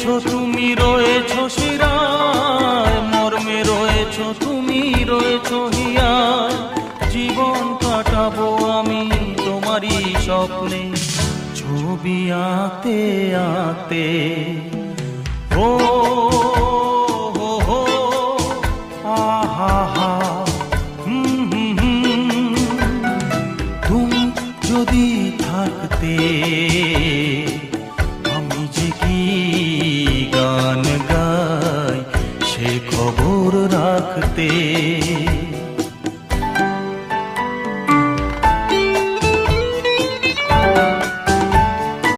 রয়েছো তুমি, রয়েছো শিরায়, মর্মে রয়েছো তুমি, রয়েছো হিয়ায়। জীবন কাটাবো আমি তোমারই স্বপ্নে, ছবি আঁকতে আঁকতে। ও হো হো, আহা হা, তুমি যদি থাকতে আমি যে কি গান গাই সে খবর রাখতে।